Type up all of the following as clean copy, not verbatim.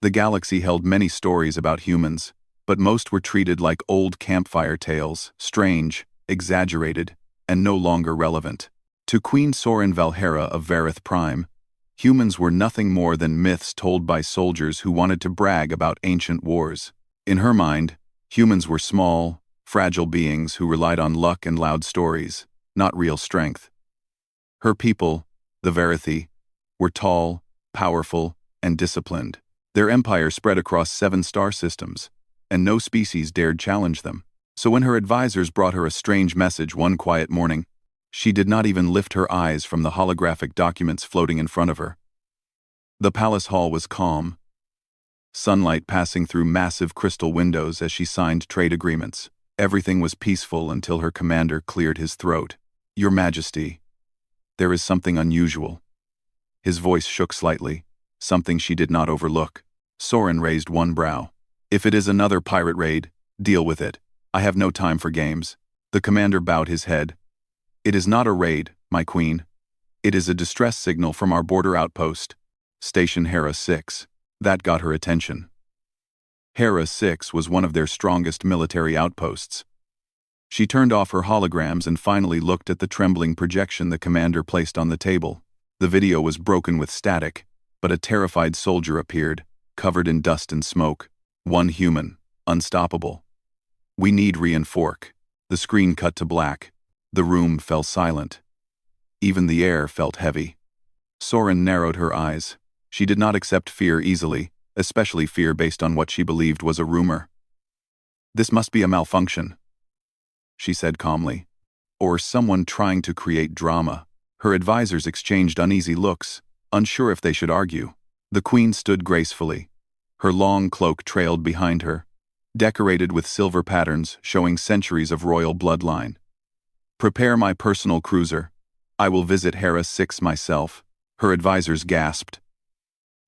The galaxy held many stories about humans, but most were treated like old campfire tales, strange, exaggerated, and no longer relevant. To Queen Sorin Valhera of Vareth Prime, humans were nothing more than myths told by soldiers who wanted to brag about ancient wars. In her mind, humans were small, fragile beings who relied on luck and loud stories, not real strength. Her people, the Varethi, were tall, powerful, and disciplined. Their empire spread across 7 star systems, and no species dared challenge them. So when her advisors brought her a strange message one quiet morning, she did not even lift her eyes from the holographic documents floating in front of her. The palace hall was calm, sunlight passing through massive crystal windows as she signed trade agreements. Everything was peaceful until her commander cleared his throat. "Your Majesty, there is something unusual." His voice shook slightly, something she did not overlook. Sorin raised one brow. "If it is another pirate raid, deal with it. I have no time for games." The commander bowed his head. "It is not a raid, my queen. It is a distress signal from our border outpost, Station Hera 6. That got her attention. Hera 6 was one of their strongest military outposts. She turned off her holograms and finally looked at the trembling projection the commander placed on the table. The video was broken with static, but a terrified soldier appeared, covered in dust and smoke. One human, unstoppable. "We need reinforce." The screen cut to black. The room fell silent. Even the air felt heavy. Sorin narrowed her eyes. She did not accept fear easily, especially fear based on what she believed was a rumor. "This must be a malfunction," she said calmly. "Or someone trying to create drama." Her advisors exchanged uneasy looks, unsure if they should argue. The queen stood gracefully. Her long cloak trailed behind her, decorated with silver patterns showing centuries of royal bloodline. "Prepare my personal cruiser. I will visit Hera 6 myself." Her advisors gasped.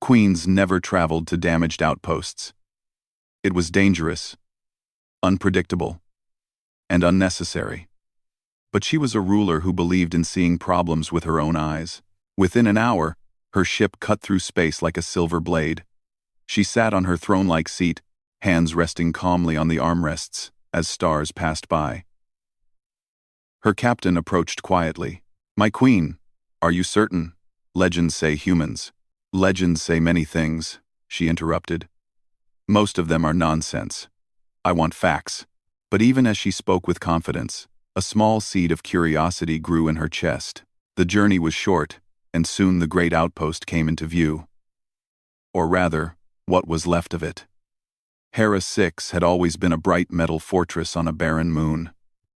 Queens never traveled to damaged outposts. It was dangerous, unpredictable, and unnecessary. But she was a ruler who believed in seeing problems with her own eyes. Within an hour, her ship cut through space like a silver blade. She sat on her throne-like seat, hands resting calmly on the armrests as stars passed by. Her captain approached quietly. "My queen, are you certain? Legends say humans." "Legends say many things," she interrupted. "Most of them are nonsense. I want facts." But even as she spoke with confidence, a small seed of curiosity grew in her chest. The journey was short, and soon the great outpost came into view. Or rather, what was left of it. Hera 6 had always been a bright metal fortress on a barren moon.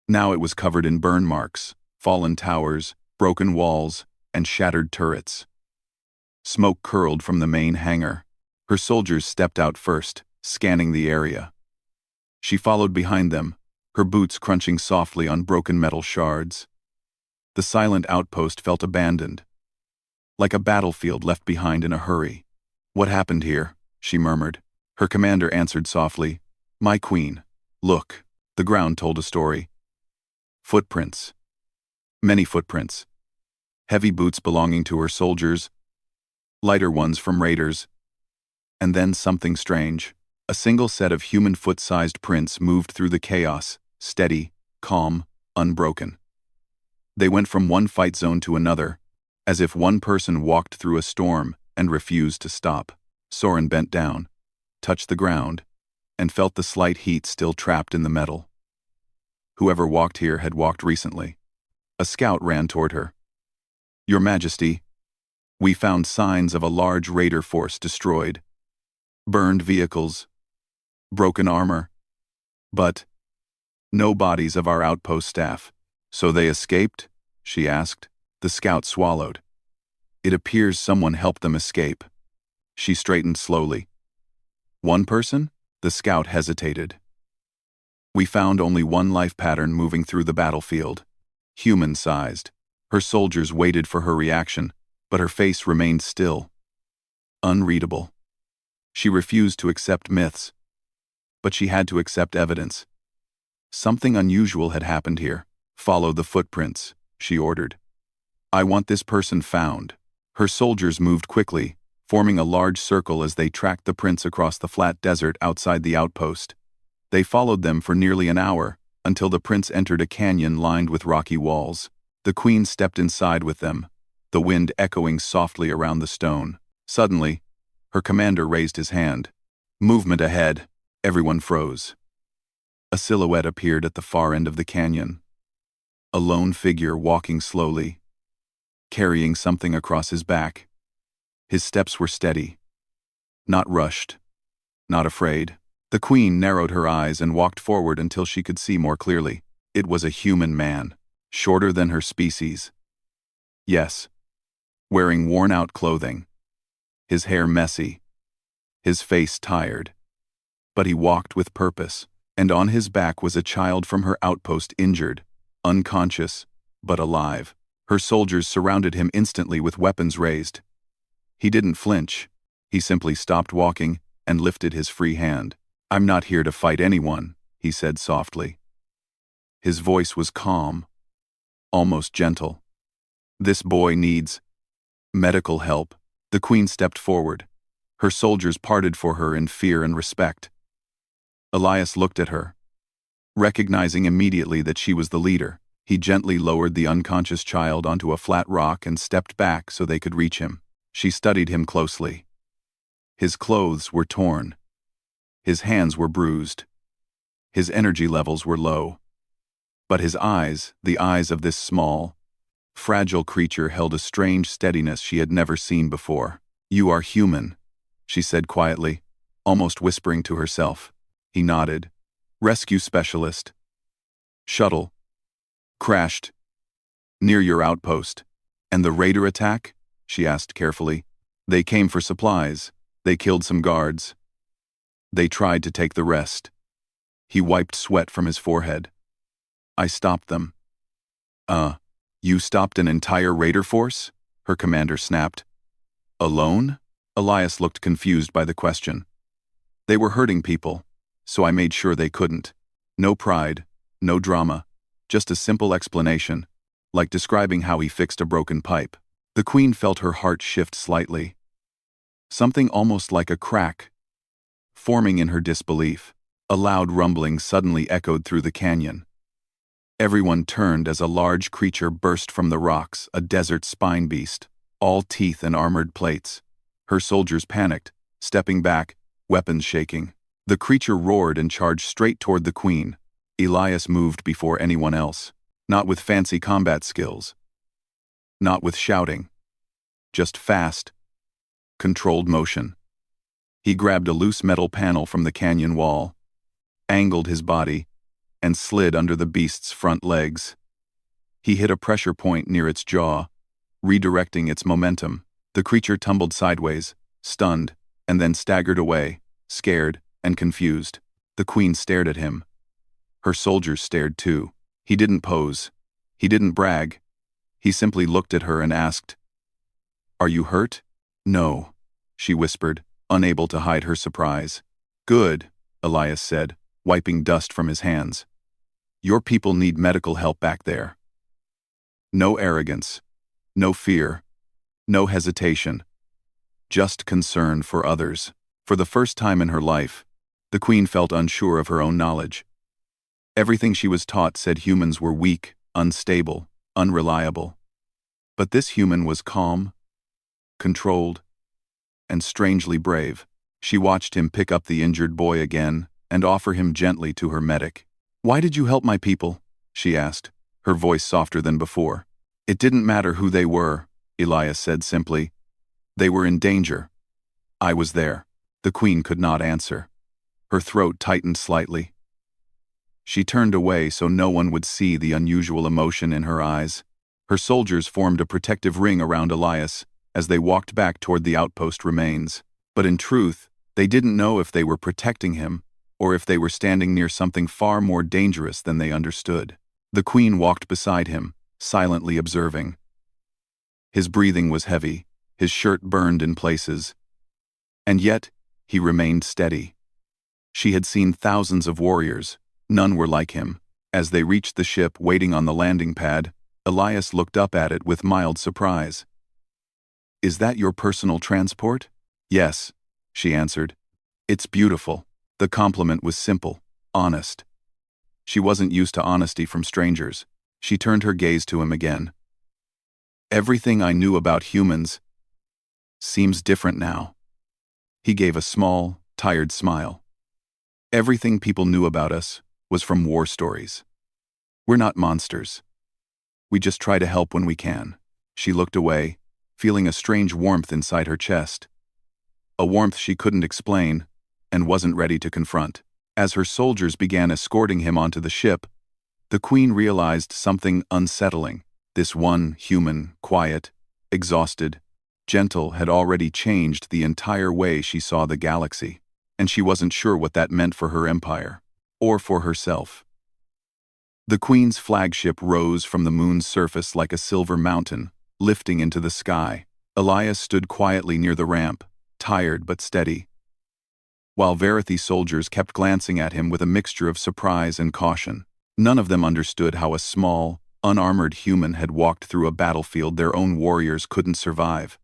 Now it was covered in burn marks, fallen towers, broken walls, and shattered turrets. Smoke curled from the main hangar. Her soldiers stepped out first, scanning the area. She followed behind them, her boots crunching softly on broken metal shards. The silent outpost felt abandoned, like a battlefield left behind in a hurry. "What happened here?" she murmured. Her commander answered softly, "My queen, look." The ground told a story. Footprints. Many footprints. Heavy boots belonging to her soldiers, lighter ones from raiders. And then something strange. A single set of human foot-sized prints moved through the chaos, steady, calm, unbroken. They went from one fight zone to another, as if one person walked through a storm and refused to stop. Sorin bent down, touched the ground, and felt the slight heat still trapped in the metal. Whoever walked here had walked recently. A scout ran toward her. "Your Majesty, we found signs of a large raider force destroyed. Burned vehicles, broken armor, but no bodies of our outpost staff." "So they escaped?" she asked. The scout swallowed. "It appears someone helped them escape." She straightened slowly. "One person?" The scout hesitated. "We found only one life pattern moving through the battlefield. Human-sized." Her soldiers waited for her reaction, but her face remained still. Unreadable. She refused to accept myths, but she had to accept evidence. Something unusual had happened here. "Follow the footprints," she ordered. "I want this person found." Her soldiers moved quickly, forming a large circle as they tracked the prince across the flat desert outside the outpost. They followed them for nearly an hour, until the prince entered a canyon lined with rocky walls. The queen stepped inside with them, the wind echoing softly around the stone. Suddenly, her commander raised his hand. Movement ahead. Everyone froze. A silhouette appeared at the far end of the canyon. A lone figure walking slowly, carrying something across his back. His steps were steady, not rushed, not afraid. The queen narrowed her eyes and walked forward until she could see more clearly. It was a human man, shorter than her species. Yes, wearing worn-out clothing, his hair messy, his face tired. But he walked with purpose, and on his back was a child from her outpost, injured, unconscious, but alive. Her soldiers surrounded him instantly with weapons raised. He didn't flinch. He simply stopped walking and lifted his free hand. "I'm not here to fight anyone," he said softly. His voice was calm, almost gentle. "This boy needs medical help." The queen stepped forward. Her soldiers parted for her in fear and respect. Elias looked at her, recognizing immediately that she was the leader. He gently lowered the unconscious child onto a flat rock and stepped back so they could reach him. She studied him closely. His clothes were torn. His hands were bruised. His energy levels were low. But his eyes, the eyes of this small, fragile creature, held a strange steadiness she had never seen before. "You are human," she said quietly, almost whispering to herself. He nodded. "Rescue specialist. Shuttle. Crashed. Near your outpost." "And the raider attack?" she asked carefully. "They came for supplies. They killed some guards. They tried to take the rest." He wiped sweat from his forehead. "I stopped them." You stopped an entire raider force?" her commander snapped. "Alone?" Elias looked confused by the question. "They were hurting people, so I made sure they couldn't. No pride, no drama, just a simple explanation, like describing how he fixed a broken pipe." The queen felt her heart shift slightly. Something almost like a crack forming in her disbelief. A loud rumbling suddenly echoed through the canyon. Everyone turned as a large creature burst from the rocks, a desert spine beast, all teeth and armored plates. Her soldiers panicked, stepping back, weapons shaking. The creature roared and charged straight toward the queen. Elias moved before anyone else, not with fancy combat skills, not with shouting, just fast, controlled motion. He grabbed a loose metal panel from the canyon wall, angled his body, and slid under the beast's front legs. He hit a pressure point near its jaw, redirecting its momentum. The creature tumbled sideways, stunned, and then staggered away, scared and confused. The queen stared at him. Her soldiers stared too. He didn't pose. He didn't brag. He simply looked at her and asked, "Are you hurt?" "No," she whispered, unable to hide her surprise. "Good," Elias said, wiping dust from his hands. "Your people need medical help back there." No arrogance, no fear, no hesitation, just concern for others. For the first time in her life, the queen felt unsure of her own knowledge. Everything she was taught said humans were weak, unstable, unreliable. But this human was calm, controlled, and strangely brave. She watched him pick up the injured boy again and offer him gently to her medic. "Why did you help my people?" she asked, her voice softer than before. "It didn't matter who they were," Elias said simply. "They were in danger. I was there." The queen could not answer. Her throat tightened slightly. She turned away so no one would see the unusual emotion in her eyes. Her soldiers formed a protective ring around Elias as they walked back toward the outpost remains. But in truth, they didn't know if they were protecting him or if they were standing near something far more dangerous than they understood. The queen walked beside him, silently observing. His breathing was heavy, his shirt burned in places, and yet he remained steady. She had seen thousands of warriors. None were like him. As they reached the ship waiting on the landing pad, Elias looked up at it with mild surprise. "Is that your personal transport?" Yes, she answered. It's beautiful. The compliment was simple, honest. She wasn't used to honesty from strangers. She turned her gaze to him again. Everything I knew about humans seems different now. He gave a small, tired smile. Everything people knew about us was from war stories. We're not monsters. We just try to help when we can. She looked away, feeling a strange warmth inside her chest. A warmth she couldn't explain and wasn't ready to confront. As her soldiers began escorting him onto the ship, the Queen realized something unsettling. This one human, quiet, exhausted, gentle, had already changed the entire way she saw the galaxy, and she wasn't sure what that meant for her empire, or for herself. The Queen's flagship rose from the moon's surface like a silver mountain, lifting into the sky. Elias stood quietly near the ramp, tired but steady, while Verithi's soldiers kept glancing at him with a mixture of surprise and caution. None of them understood how a small, unarmored human had walked through a battlefield their own warriors couldn't survive.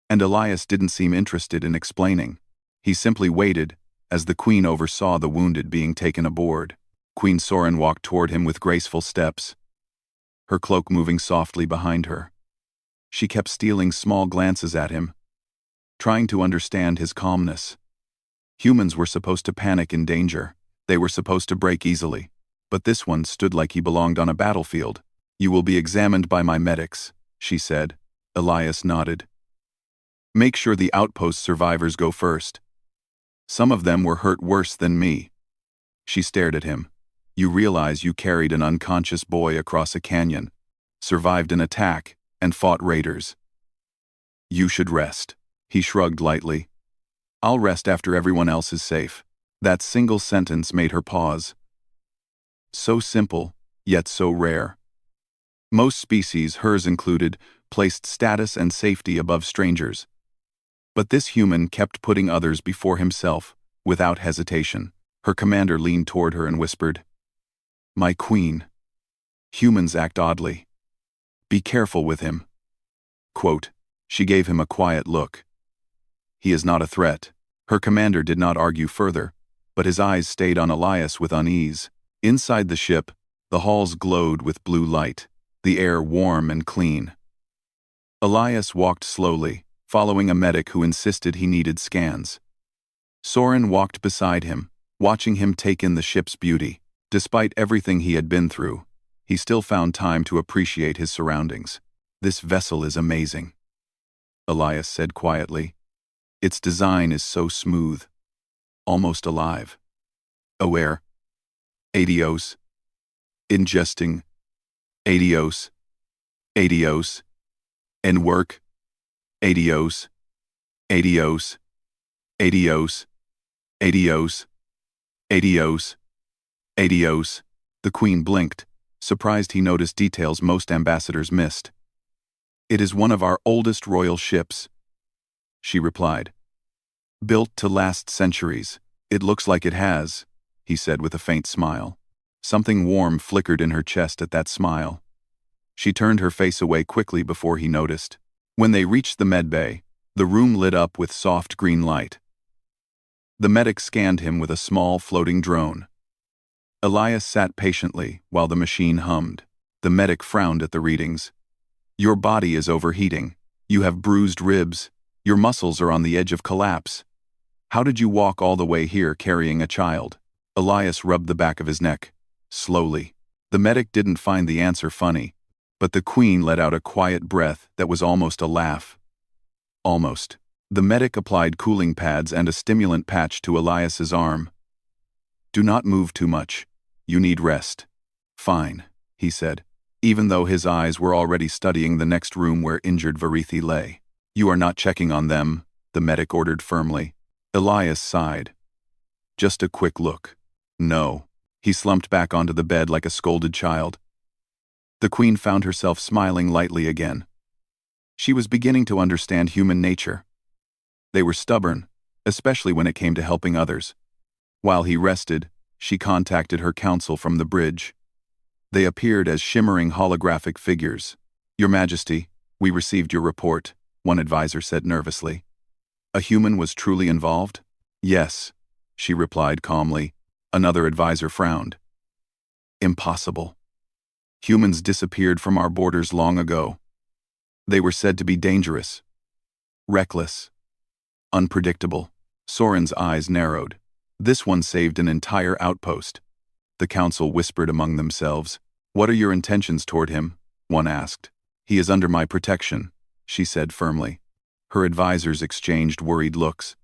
And Elias didn't seem interested in explaining. He simply waited as the Queen oversaw the wounded being taken aboard. Queen Soren walked toward him with graceful steps, her cloak moving softly behind her. She kept stealing small glances at him, trying to understand his calmness. Humans were supposed to panic in danger. They were supposed to break easily. But this one stood like he belonged on a battlefield. You will be examined by my medics, she said. Elias nodded. Make sure the outpost survivors go first. Some of them were hurt worse than me. She stared at him. You realize you carried an unconscious boy across a canyon, survived an attack, and fought raiders. You should rest. He shrugged lightly. I'll rest after everyone else is safe. That single sentence made her pause. So simple, yet so rare. Most species, hers included, placed status and safety above strangers. But this human kept putting others before himself, without hesitation. Her commander leaned toward her and whispered, My queen. Humans act oddly. Be careful with him. Quote, she gave him a quiet look. He is not a threat. Her commander did not argue further, but his eyes stayed on Elias with unease. Inside the ship, the halls glowed with blue light, the air warm and clean. Elias walked slowly, following a medic who insisted he needed scans. Soren walked beside him, watching him take in the ship's beauty. Despite everything he had been through, he still found time to appreciate his surroundings. This vessel is amazing, Elias said quietly. Its design is so smooth, almost alive. Aware. Adios. Ingesting. Adios. Adios. And work. Adios. Adios. Adios. Adios. Adios. Adios. The Queen blinked, surprised he noticed details most ambassadors missed. It is one of our oldest royal ships, she replied. Built to last centuries. It looks like it has, he said with a faint smile. Something warm flickered in her chest at that smile. She turned her face away quickly before he noticed. When they reached the medbay, the room lit up with soft green light. The medic scanned him with a small floating drone. Elias sat patiently while the machine hummed. The medic frowned at the readings. Your body is overheating. You have bruised ribs. Your muscles are on the edge of collapse. How did you walk all the way here carrying a child? Elias rubbed the back of his neck. Slowly. The medic didn't find the answer funny, but the Queen let out a quiet breath that was almost a laugh. Almost. The medic applied cooling pads and a stimulant patch to Elias's arm. Do not move too much. You need rest. Fine, he said, even though his eyes were already studying the next room where injured Verithi lay. You are not checking on them, the medic ordered firmly. Elias sighed. Just a quick look. No. He slumped back onto the bed like a scolded child. The Queen found herself smiling lightly again. She was beginning to understand human nature. They were stubborn, especially when it came to helping others. While he rested, she contacted her council from the bridge. They appeared as shimmering holographic figures. Your Majesty, we received your report, one advisor said nervously. A human was truly involved? Yes, she replied calmly. Another advisor frowned. Impossible. Humans disappeared from our borders long ago. They were said to be dangerous, reckless, unpredictable. Soren's eyes narrowed. This one saved an entire outpost. The council whispered among themselves. What are your intentions toward him? One asked. He is under my protection, she said firmly. Her advisors exchanged worried looks.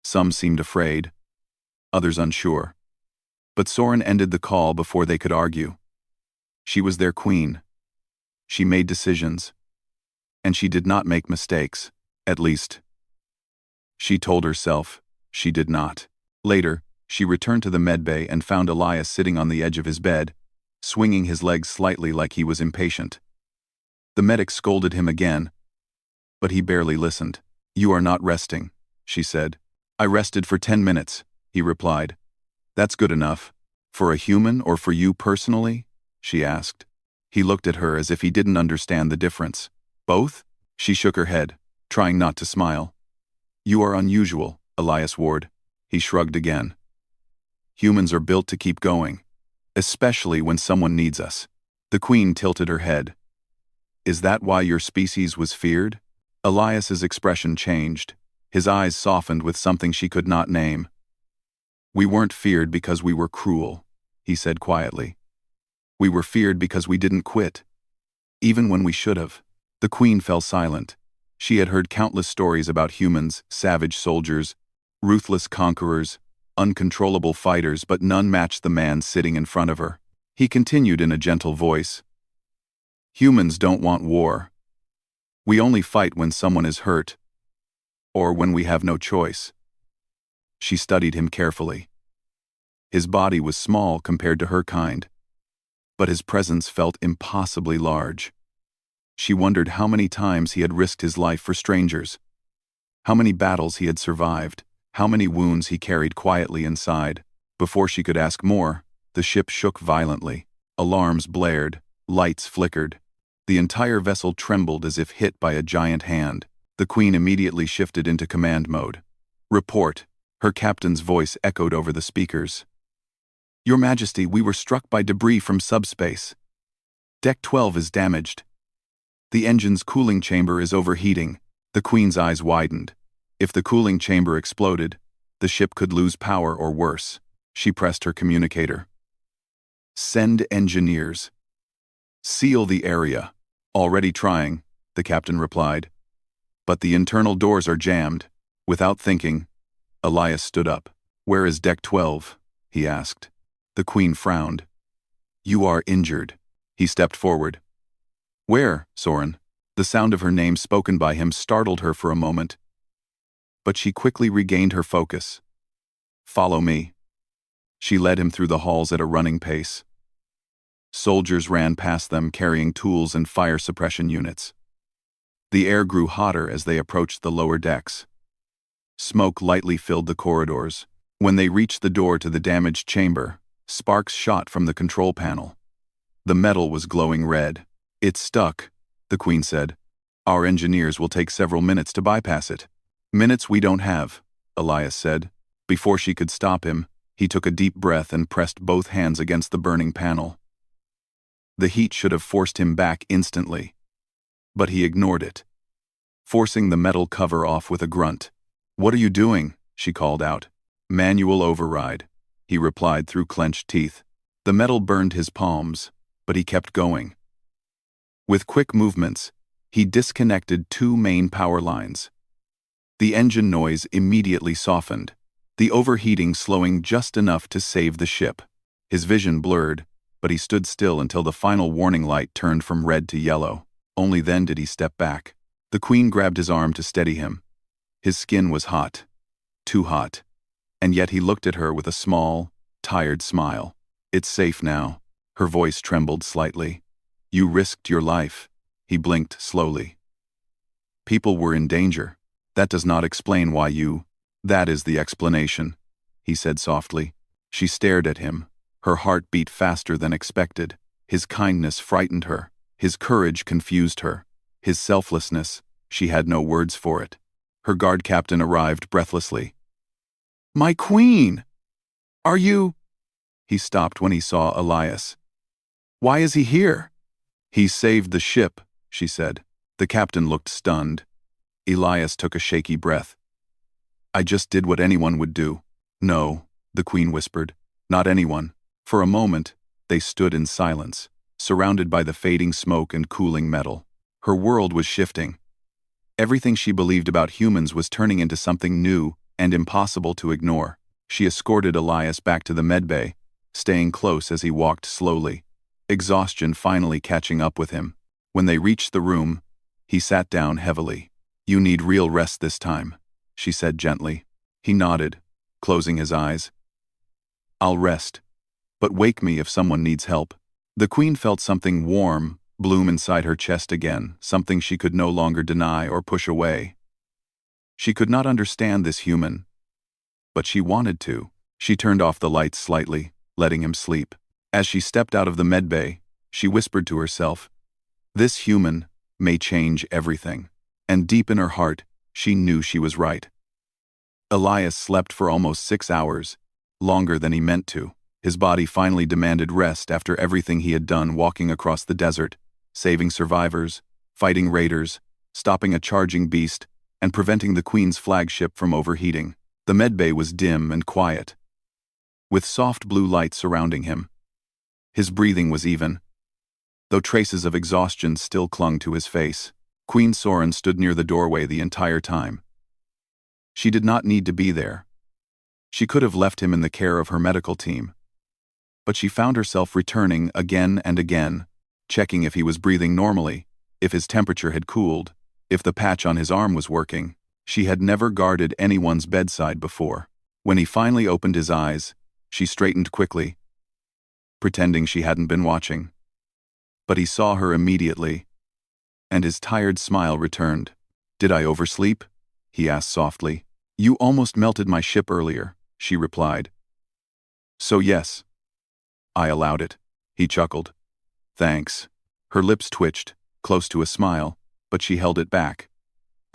Some seemed afraid, others unsure. But Soren ended the call before they could argue. She was their queen. She made decisions. And she did not make mistakes, at least. She told herself she did not. Later, she returned to the medbay and found Elias sitting on the edge of his bed, swinging his legs slightly like he was impatient. The medic scolded him again, but he barely listened. You are not resting, she said. I rested for 10 minutes, he replied. That's good enough. For a human or for you personally? She asked. He looked at her as if he didn't understand the difference. Both? She shook her head, trying not to smile. You are unusual, Elias Ward. He shrugged again. Humans are built to keep going, especially when someone needs us. The queen tilted her head. Is that why your species was feared? Elias's expression changed. His eyes softened with something she could not name. We weren't feared because we were cruel, he said quietly. We were feared because we didn't quit. Even when we should have. The queen fell silent. She had heard countless stories about humans, savage soldiers, ruthless conquerors, uncontrollable fighters, but none matched the man sitting in front of her. He continued in a gentle voice. Humans don't want war. We only fight when someone is hurt, or when we have no choice. She studied him carefully. His body was small compared to her kind, but his presence felt impossibly large. She wondered how many times he had risked his life for strangers, how many battles he had survived, how many wounds he carried quietly inside. Before she could ask more, the ship shook violently. Alarms blared, lights flickered. The entire vessel trembled as if hit by a giant hand. The queen immediately shifted into command mode. Report. Her captain's voice echoed over the speakers. Your Majesty, we were struck by debris from subspace. Deck 12 is damaged. The engine's cooling chamber is overheating. The queen's eyes widened. If the cooling chamber exploded, the ship could lose power or worse. She pressed her communicator. Send engineers. Seal the area. Already trying, the captain replied. But the internal doors are jammed. Without thinking, Elias stood up. Where is Deck 12? He asked. The queen frowned. You are injured. He stepped forward. Where, Soren? The sound of her name spoken by him startled her for a moment. But she quickly regained her focus. Follow me. She led him through the halls at a running pace. Soldiers ran past them carrying tools and fire suppression units. The air grew hotter as they approached the lower decks. Smoke lightly filled the corridors. When they reached the door to the damaged chamber, sparks shot from the control panel. The metal was glowing red. It's stuck, the queen said. Our engineers will take several minutes to bypass it. Minutes we don't have, Elias said. Before she could stop him, he took a deep breath and pressed both hands against the burning panel. The heat should have forced him back instantly. But he ignored it, forcing the metal cover off with a grunt. What are you doing? She called out. Manual override, he replied through clenched teeth. The metal burned his palms, but he kept going. With quick movements, he disconnected two main power lines. The engine noise immediately softened, the overheating slowing just enough to save the ship. His vision blurred, but he stood still until the final warning light turned from red to yellow. Only then did he step back. The queen grabbed his arm to steady him. His skin was hot, too hot, and yet he looked at her with a small, tired smile. It's safe now. Her voice trembled slightly. You risked your life. He blinked slowly. People were in danger. That does not explain why you... That is the explanation, he said softly. She stared at him. Her heart beat faster than expected. His kindness frightened her. His courage confused her. His selflessness, she had no words for it. Her guard captain arrived breathlessly. "My queen! Are you—" He stopped when he saw Elias. "Why is he here?" "He saved the ship," she said. The captain looked stunned. Elias took a shaky breath. "I just did what anyone would do." "No," the queen whispered. "Not anyone." For a moment, they stood in silence, surrounded by the fading smoke and cooling metal. Her world was shifting. Everything she believed about humans was turning into something new and impossible to ignore. She escorted Elias back to the medbay, staying close as he walked slowly, exhaustion finally catching up with him. When they reached the room, he sat down heavily. "You need real rest this time," she said gently. He nodded, closing his eyes. "I'll rest, but wake me if someone needs help." The queen felt something warm bloom inside her chest again, something she could no longer deny or push away. She could not understand this human, but she wanted to. She turned off the lights slightly, letting him sleep. As she stepped out of the medbay, she whispered to herself, "This human may change everything." And deep in her heart, she knew she was right. Elias slept for almost 6 hours, longer than he meant to. His body finally demanded rest after everything he had done walking across the desert, saving survivors, fighting raiders, stopping a charging beast, and preventing the Queen's flagship from overheating. The medbay was dim and quiet, with soft blue light surrounding him. His breathing was even, though traces of exhaustion still clung to his face. Queen Soren stood near the doorway the entire time. She did not need to be there. She could have left him in the care of her medical team. But she found herself returning again and again, checking if he was breathing normally, if his temperature had cooled, if the patch on his arm was working. She had never guarded anyone's bedside before. When he finally opened his eyes, she straightened quickly, pretending she hadn't been watching. But he saw her immediately, and his tired smile returned. "Did I oversleep?" he asked softly. "You almost melted my ship earlier," she replied. "So yes, I allowed it," he chuckled. "Thanks." Her lips twitched, close to a smile, but she held it back.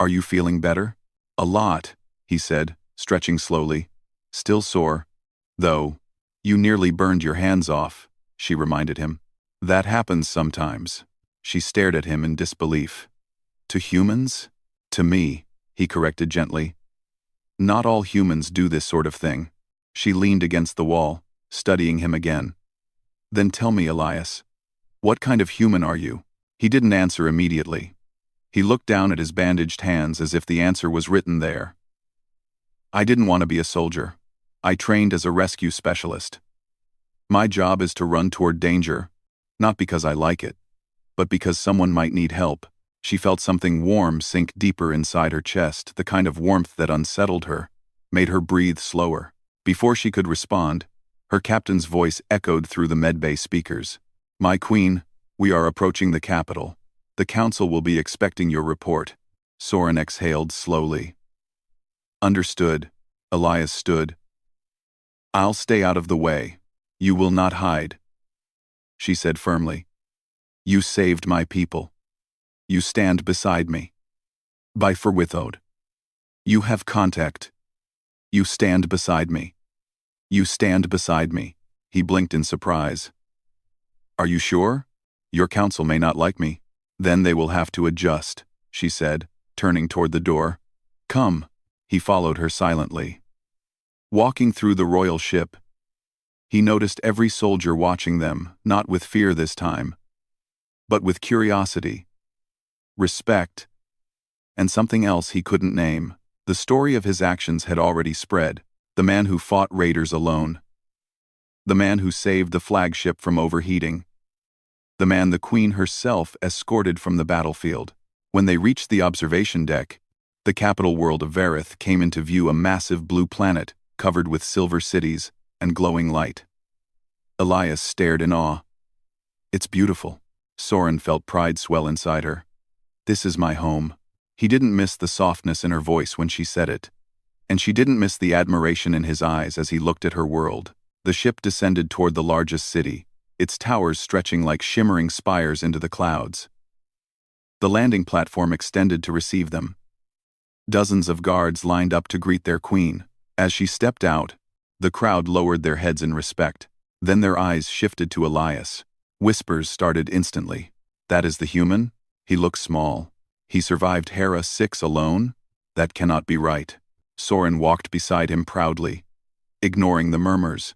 "Are you feeling better?" "A lot," he said, stretching slowly. "Still sore, though." "You nearly burned your hands off," she reminded him. "That happens sometimes." She stared at him in disbelief. "To humans?" "To me," he corrected gently. "Not all humans do this sort of thing." She leaned against the wall, studying him again. "Then tell me, Elias, what kind of human are you?" He didn't answer immediately. He looked down at his bandaged hands as if the answer was written there. "I didn't want to be a soldier. I trained as a rescue specialist. My job is to run toward danger, not because I like it, but because someone might need help." She felt something warm sink deeper inside her chest, the kind of warmth that unsettled her, made her breathe slower. Before she could respond, her captain's voice echoed through the medbay speakers. "My queen, we are approaching the capital. The council will be expecting your report." Soren exhaled slowly. "Understood." Elias stood. "I'll stay out of the way. You will not hide," she said firmly. "You saved my people. You stand beside me. By Forwithode. You have contact. You stand beside me. You stand beside me." He blinked in surprise. "Are you sure? Your council may not like me." "Then they will have to adjust," she said, turning toward the door. "Come." He followed her silently. Walking through the royal ship, he noticed every soldier watching them, not with fear this time, but with curiosity, respect, and something else he couldn't name. The story of his actions had already spread. The man who fought raiders alone. The man who saved the flagship from overheating. The man the Queen herself escorted from the battlefield. When they reached the observation deck, the capital world of Verith came into view, a massive blue planet covered with silver cities and glowing light. Elias stared in awe. "It's beautiful." Soren felt pride swell inside her. "This is my home." He didn't miss the softness in her voice when she said it, and she didn't miss the admiration in his eyes as he looked at her world. The ship descended toward the largest city, its towers stretching like shimmering spires into the clouds. The landing platform extended to receive them. Dozens of guards lined up to greet their queen. As she stepped out, the crowd lowered their heads in respect. Then their eyes shifted to Elias. Whispers started instantly. That is the human? He looks small. He survived Hera 6 alone? That cannot be right. Soren walked beside him proudly, ignoring the murmurs.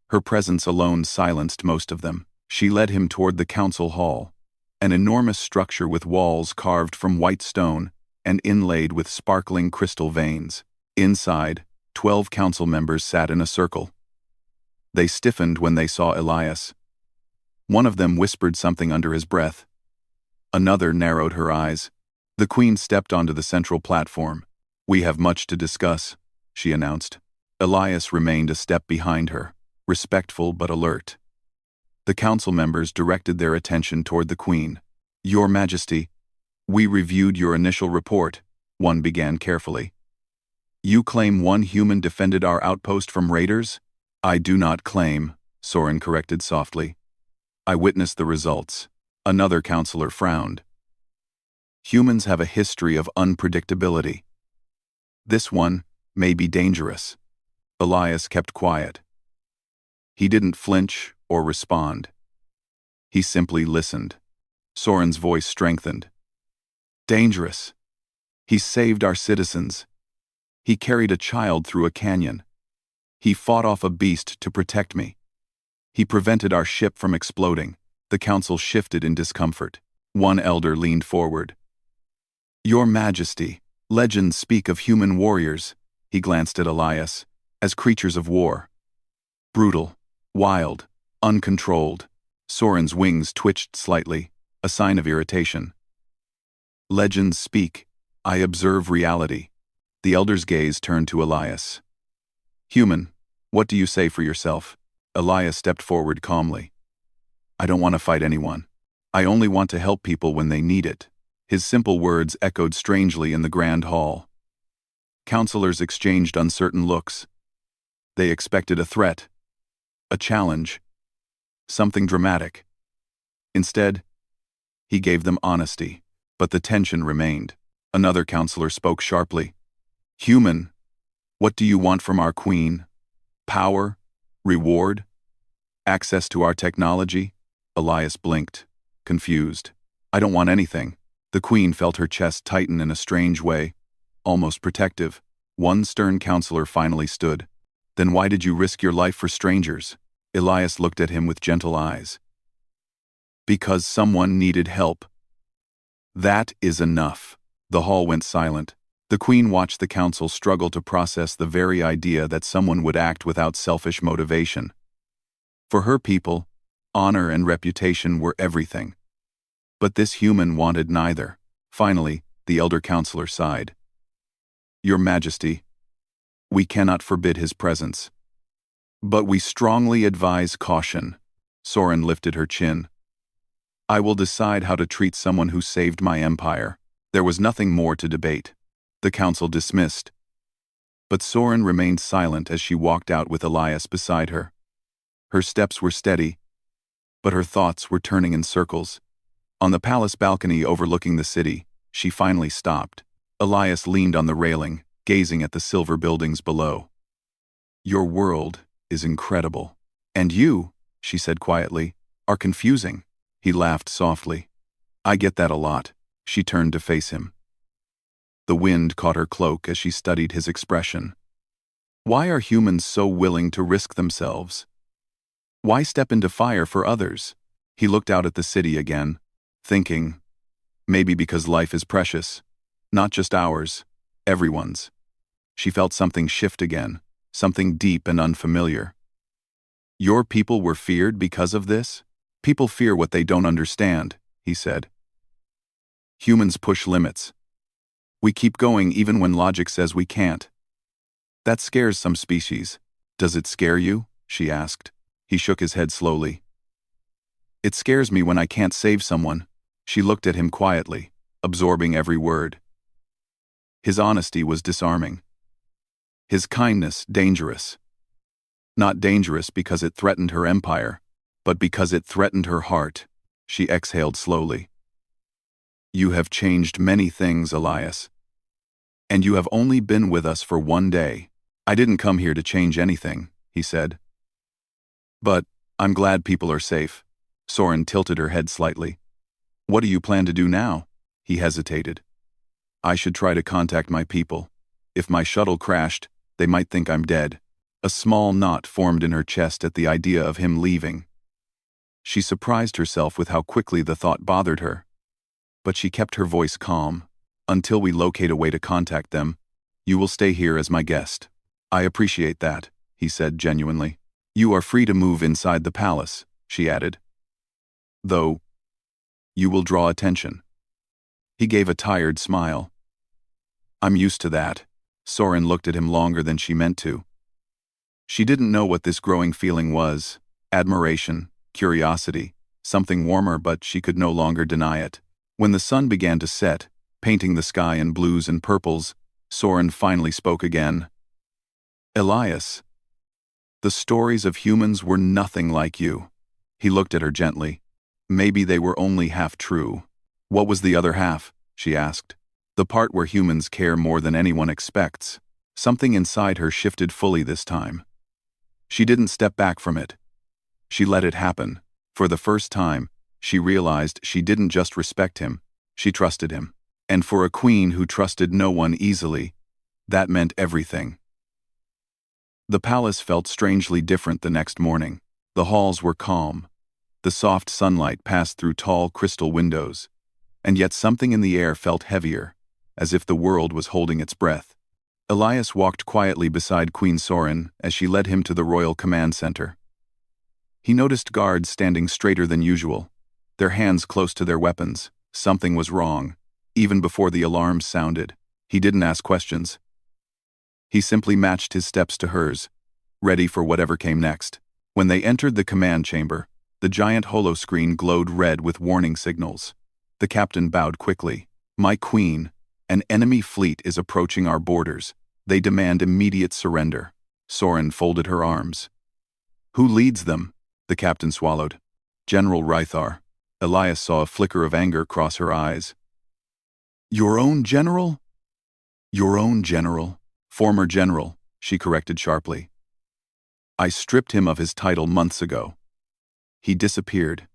Her presence alone silenced most of them. She led him toward the council hall, an enormous structure with walls carved from white stone and inlaid with sparkling crystal veins. Inside, 12 council members sat in a circle. They stiffened when they saw Elias. One of them whispered something under his breath. Another narrowed her eyes. The queen stepped onto the central platform. "We have much to discuss," she announced. Elias remained a step behind her, respectful but alert. The council members directed their attention toward the queen. "Your Majesty, we reviewed your initial report," one began carefully. "You claim one human defended our outpost from raiders?" "I do not claim," Soren corrected softly. "I witnessed the results." Another counselor frowned. "Humans have a history of unpredictability. This one may be dangerous." Elias kept quiet. He didn't flinch or respond. He simply listened. Soren's voice strengthened. "Dangerous. He saved our citizens. He carried a child through a canyon. He fought off a beast to protect me. He prevented our ship from exploding." The council shifted in discomfort. One elder leaned forward. "Your Majesty, legends speak of human warriors," he glanced at Elias, "as creatures of war. Brutal, wild, uncontrolled." Soren's wings twitched slightly, a sign of irritation. "Legends speak. I observe reality." The elder's gaze turned to Elias. "Human, what do you say for yourself?" Elias stepped forward calmly. "I don't want to fight anyone. I only want to help people when they need it." His simple words echoed strangely in the grand hall. Counselors exchanged uncertain looks. They expected a threat, a challenge, something dramatic. Instead, he gave them honesty, but the tension remained. Another counselor spoke sharply. "Human, what do you want from our queen? Power? Reward? Access to our technology?" Elias blinked, confused. "I don't want anything." The queen felt her chest tighten in a strange way, almost protective. One stern counselor finally stood. "Then why did you risk your life for strangers?" Elias looked at him with gentle eyes. "Because someone needed help." "That is enough." The hall went silent. The queen watched the council struggle to process the very idea that someone would act without selfish motivation. For her people, honor and reputation were everything. But this human wanted neither. Finally, the elder counselor sighed. "Your Majesty, we cannot forbid his presence. But we strongly advise caution." Soren lifted her chin. "I will decide how to treat someone who saved my empire." There was nothing more to debate. The council dismissed. But Soren remained silent as she walked out with Elias beside her. Her steps were steady, but her thoughts were turning in circles. On the palace balcony overlooking the city, she finally stopped. Elias leaned on the railing, gazing at the silver buildings below. "Your world is incredible. And you," she said quietly, "are confusing." He laughed softly. "I get that a lot." She turned to face him. The wind caught her cloak as she studied his expression. Why are humans so willing to risk themselves? Why step into fire for others? He looked out at the city again, thinking, maybe because life is precious, not just ours, everyone's. She felt something shift again, something deep and unfamiliar. "Your people were feared because of this?" "People fear what they don't understand," he said. "Humans push limits. We keep going even when logic says we can't. That scares some species." "Does it scare you?" she asked. He shook his head slowly. "It scares me when I can't save someone." She looked at him quietly, absorbing every word. His honesty was disarming. His kindness dangerous. Not dangerous because it threatened her empire, but because it threatened her heart. She exhaled slowly. "You have changed many things, Elias. And you have only been with us for 1 day. I didn't come here to change anything, he said. But I'm glad people are safe. Soren tilted her head slightly. What do you plan to do now? He hesitated. I should try to contact my people. If my shuttle crashed, they might think I'm dead. A small knot formed in her chest at the idea of him leaving. She surprised herself with how quickly the thought bothered her. But she kept her voice calm. Until we locate a way to contact them, you will stay here as my guest. I appreciate that, he said genuinely. You are free to move inside the palace, she added. Though, you will draw attention. He gave a tired smile. I'm used to that. Soren looked at him longer than she meant to. She didn't know what this growing feeling was. Admiration, curiosity, something warmer, but she could no longer deny it. When the sun began to set, painting the sky in blues and purples, Soren finally spoke again. Elias. The stories of humans were nothing like you. He looked at her gently. Maybe they were only half true. What was the other half? She asked. The part where humans care more than anyone expects. Something inside her shifted fully this time. She didn't step back from it. She let it happen. For the first time, she realized she didn't just respect him, she trusted him. And for a queen who trusted no one easily, that meant everything. The palace felt strangely different the next morning. The halls were calm. The soft sunlight passed through tall crystal windows, and yet something in the air felt heavier, as if the world was holding its breath. Elias walked quietly beside Queen Soren as she led him to the royal command center. He noticed guards standing straighter than usual, their hands close to their weapons. Something was wrong. Even before the alarms sounded, he didn't ask questions. He simply matched his steps to hers, ready for whatever came next. When they entered the command chamber, the giant holoscreen glowed red with warning signals. The captain bowed quickly. My queen, an enemy fleet is approaching our borders. They demand immediate surrender. Soren folded her arms. Who leads them? The captain swallowed. General Rythar. Elias saw a flicker of anger cross her eyes. Your own general? Your own general. Former general, she corrected sharply. I stripped him of his title months ago. He disappeared.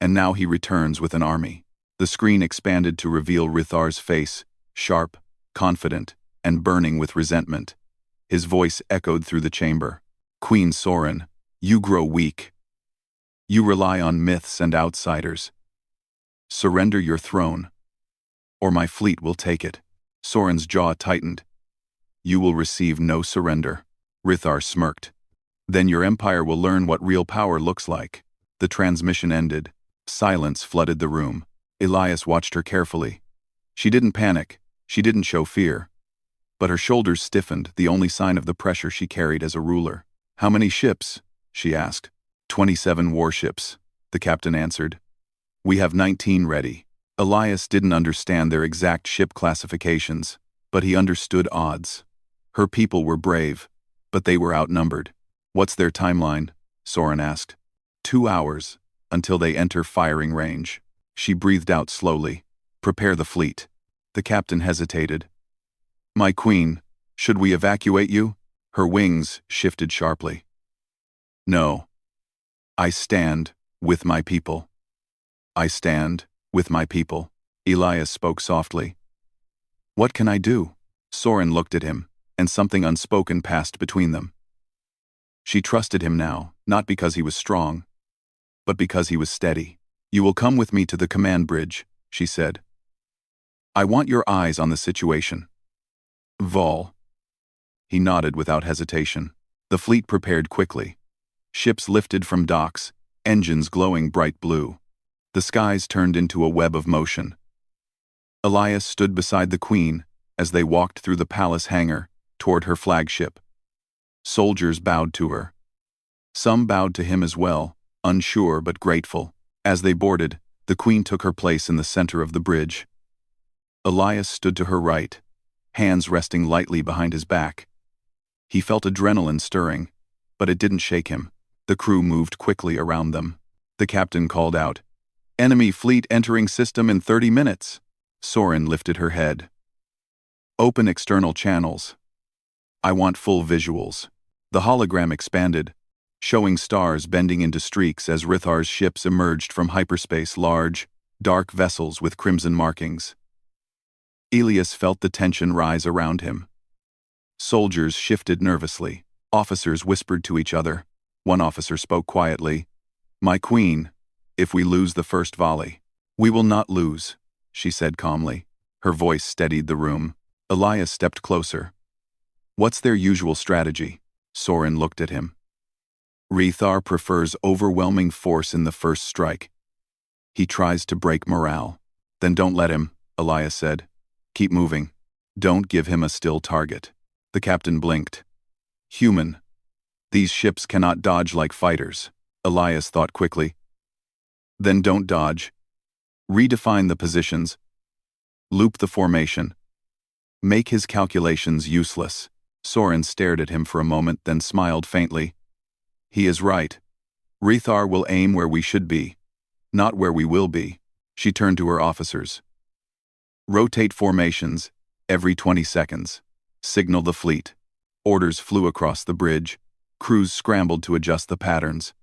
And now he returns with an army. The screen expanded to reveal Rythar's face, sharp, confident, and burning with resentment. His voice echoed through the chamber. Queen Soren, you grow weak. You rely on myths and outsiders. Surrender your throne, or my fleet will take it. Soren's jaw tightened. You will receive no surrender. Rythar smirked. Then your empire will learn what real power looks like. The transmission ended. Silence flooded the room. Elias watched her carefully. She didn't panic. She didn't show fear. But her shoulders stiffened, the only sign of the pressure she carried as a ruler. How many ships? She asked. 27 warships, the captain answered. We have 19 ready. Elias didn't understand their exact ship classifications, but he understood odds. Her people were brave, but they were outnumbered. What's their timeline? Soren asked. 2 hours, until they enter firing range. She breathed out slowly. Prepare the fleet. The captain hesitated. My queen, should we evacuate you? Her wings shifted sharply. No. I stand with my people. I stand with my people. Elias spoke softly. What can I do? Soren looked at him, and something unspoken passed between them. She trusted him now, not because he was strong, but because he was steady. You will come with me to the command bridge, she said. I want your eyes on the situation. Vol. He nodded without hesitation. The fleet prepared quickly. Ships lifted from docks, engines glowing bright blue. The skies turned into a web of motion. Elias stood beside the queen as they walked through the palace hangar toward her flagship. Soldiers bowed to her. Some bowed to him as well, unsure but grateful. As they boarded, the queen took her place in the center of the bridge. Elias stood to her right, hands resting lightly behind his back. He felt adrenaline stirring, but it didn't shake him. The crew moved quickly around them. The captain called out, Enemy fleet entering system in 30 minutes. Soren lifted her head. Open external channels. I want full visuals. The hologram expanded, showing stars bending into streaks as Rithar's ships emerged from hyperspace, large, dark vessels with crimson markings. Elias felt the tension rise around him. Soldiers shifted nervously. Officers whispered to each other. One officer spoke quietly. "My queen, if we lose the first volley." "We will not lose," she said calmly. Her voice steadied the room. Elias stepped closer. "What's their usual strategy?" Soren looked at him. "Rithar prefers overwhelming force in the first strike. He tries to break morale." "Then don't let him," Elias said. "Keep moving. Don't give him a still target." The captain blinked. "Human. These ships cannot dodge like fighters," Elias thought quickly. "Then don't dodge. Redefine the positions. Loop the formation. Make his calculations useless." Soren stared at him for a moment, then smiled faintly. "He is right. Rithar will aim where we should be, not where we will be." She turned to her officers. "Rotate formations every 20 seconds. Signal the fleet." Orders flew across the bridge. Crews scrambled to adjust the patterns.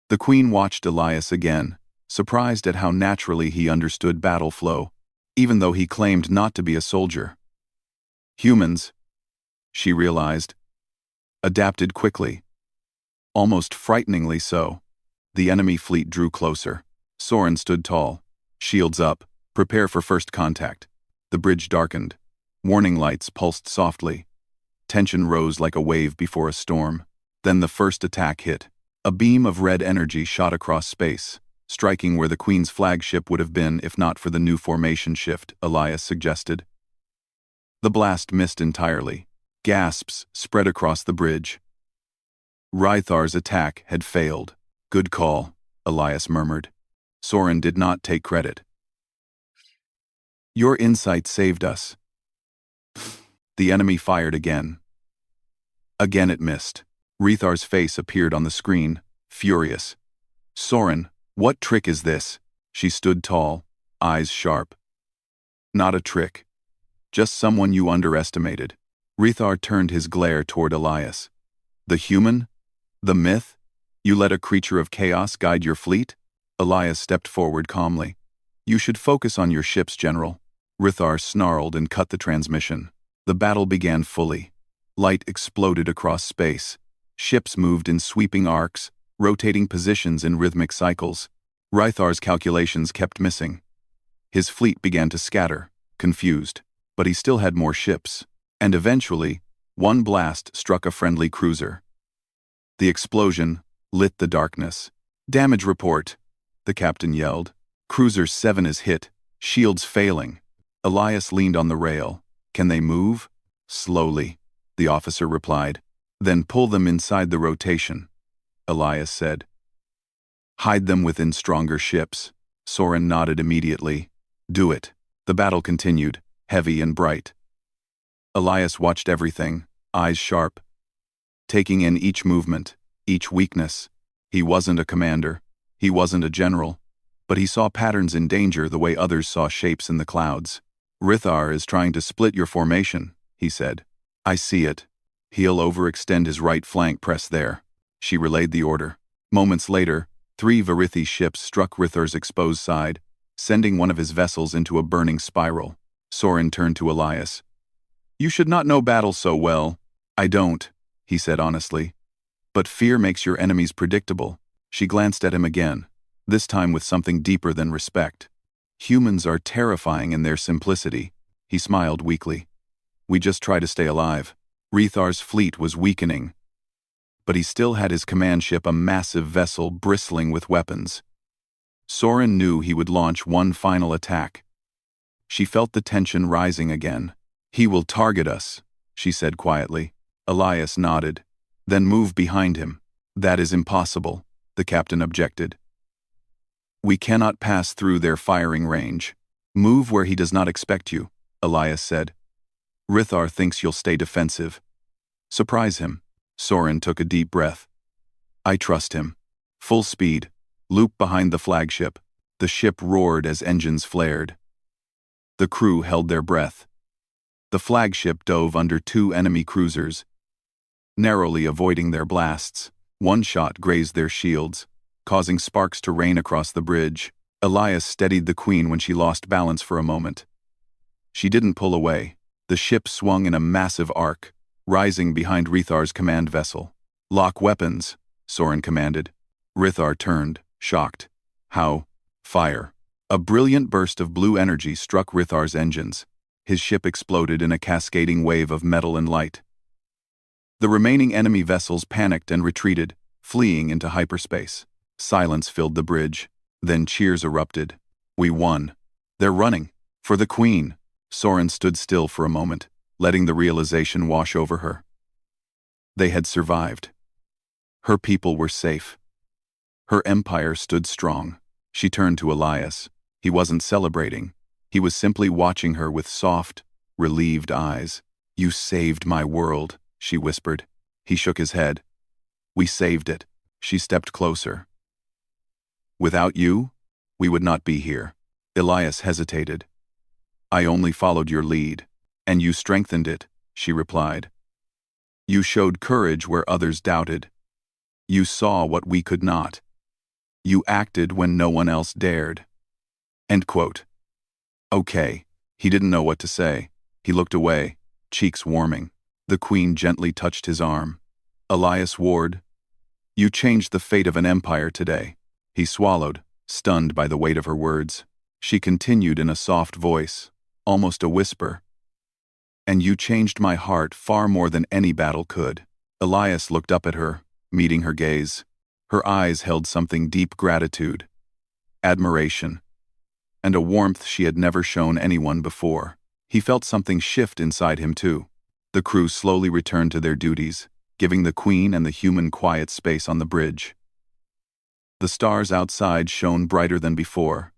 The Queen watched Elias again, surprised at how naturally he understood battle flow, even though he claimed not to be a soldier. Humans, she realized, adapted quickly. Almost frighteningly so. The enemy fleet drew closer. Soren stood tall, shields up, prepare for first contact. The bridge darkened. Warning lights pulsed softly. Tension rose like a wave before a storm. Then the first attack hit. A beam of red energy shot across space, striking where the Queen's flagship would have been if not for the new formation shift, Elias suggested. The blast missed entirely. Gasps spread across the bridge. Rythar's attack had failed. "Good call," Elias murmured. Soren did not take credit. "Your insight saved us." The enemy fired again. Again it missed. Rithar's face appeared on the screen, furious. "Soren, what trick is this?" She stood tall, eyes sharp. "Not a trick. Just someone you underestimated." Rithar turned his glare toward Elias. "The human? The myth? You let a creature of chaos guide your fleet?" Elias stepped forward calmly. "You should focus on your ships, General." Rithar snarled and cut the transmission. The battle began fully. Light exploded across space. Ships moved in sweeping arcs, rotating positions in rhythmic cycles. Rythar's calculations kept missing. His fleet began to scatter, confused, but he still had more ships. And eventually, one blast struck a friendly cruiser. The explosion lit the darkness. "Damage report," the captain yelled. "Cruiser 7 is hit, shields failing." Elias leaned on the rail. "Can they move?" "Slowly," the officer replied. "Then pull them inside the rotation," Elias said. "Hide them within stronger ships." Soren nodded immediately. "Do it." The battle continued, heavy and bright. Elias watched everything, eyes sharp, taking in each movement, each weakness. He wasn't a commander, he wasn't a general, but he saw patterns in danger the way others saw shapes in the clouds. "Rithar is trying to split your formation," he said. "I see it. He'll overextend his right flank, press there." She relayed the order. Moments later, 3 Varithi ships struck Rithar's exposed side, sending one of his vessels into a burning spiral. Soren turned to Elias. "You should not know battle so well." "I don't," he said honestly. "But fear makes your enemies predictable." She glanced at him again, this time with something deeper than respect. "Humans are terrifying in their simplicity." He smiled weakly. "We just try to stay alive." Rithar's fleet was weakening, but he still had his command ship, a massive vessel bristling with weapons. Soren knew he would launch one final attack. She felt the tension rising again. "He will target us," she said quietly. Elias nodded. "Then move behind him." "That is impossible," the captain objected. "We cannot pass through their firing range." "Move where he does not expect you," Elias said. "Rithar thinks you'll stay defensive. Surprise him." Soren took a deep breath. "I trust him." Full speed, loop behind the flagship. The ship roared as engines flared. The crew held their breath. The flagship dove under 2 enemy cruisers, narrowly avoiding their blasts. One shot grazed their shields, causing sparks to rain across the bridge. Elias steadied the Queen when she lost balance for a moment. She didn't pull away. The ship swung in a massive arc, rising behind Rethar's command vessel. "Lock weapons," Soren commanded. Rithar turned, shocked. "How?" "Fire." A brilliant burst of blue energy struck Rithar's engines. His ship exploded in a cascading wave of metal and light. The remaining enemy vessels panicked and retreated, fleeing into hyperspace. Silence filled the bridge. Then cheers erupted. "We won. They're running. For the Queen." Soren stood still for a moment, letting the realization wash over her. They had survived. Her people were safe. Her empire stood strong. She turned to Elias. He wasn't celebrating. He was simply watching her with soft, relieved eyes. "You saved my world," she whispered. He shook his head. "We saved it." She stepped closer. "Without you, we would not be here." Elias hesitated. "I only followed your lead, and you strengthened it," she replied. "You showed courage where others doubted. You saw what we could not. You acted when no one else dared." End quote. "Okay." He didn't know what to say. He looked away, cheeks warming. The Queen gently touched his arm. "Elias Ward, you changed the fate of an empire today." He swallowed, stunned by the weight of her words. She continued in a soft voice, almost a whisper. "And you changed my heart far more than any battle could." Elias looked up at her, meeting her gaze. Her eyes held something deep: gratitude, admiration, and a warmth she had never shown anyone before. He felt something shift inside him too. The crew slowly returned to their duties, giving the Queen and the human quiet space on the bridge. The stars outside shone brighter than before,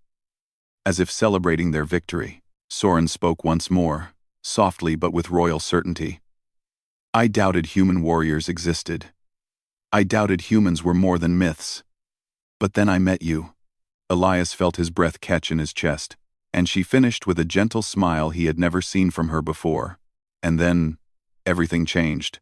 as if celebrating their victory. Soren spoke once more, softly but with royal certainty. "I doubted human warriors existed. I doubted humans were more than myths. But then I met you." Elias felt his breath catch in his chest, and she finished with a gentle smile he had never seen from her before. "And then, everything changed."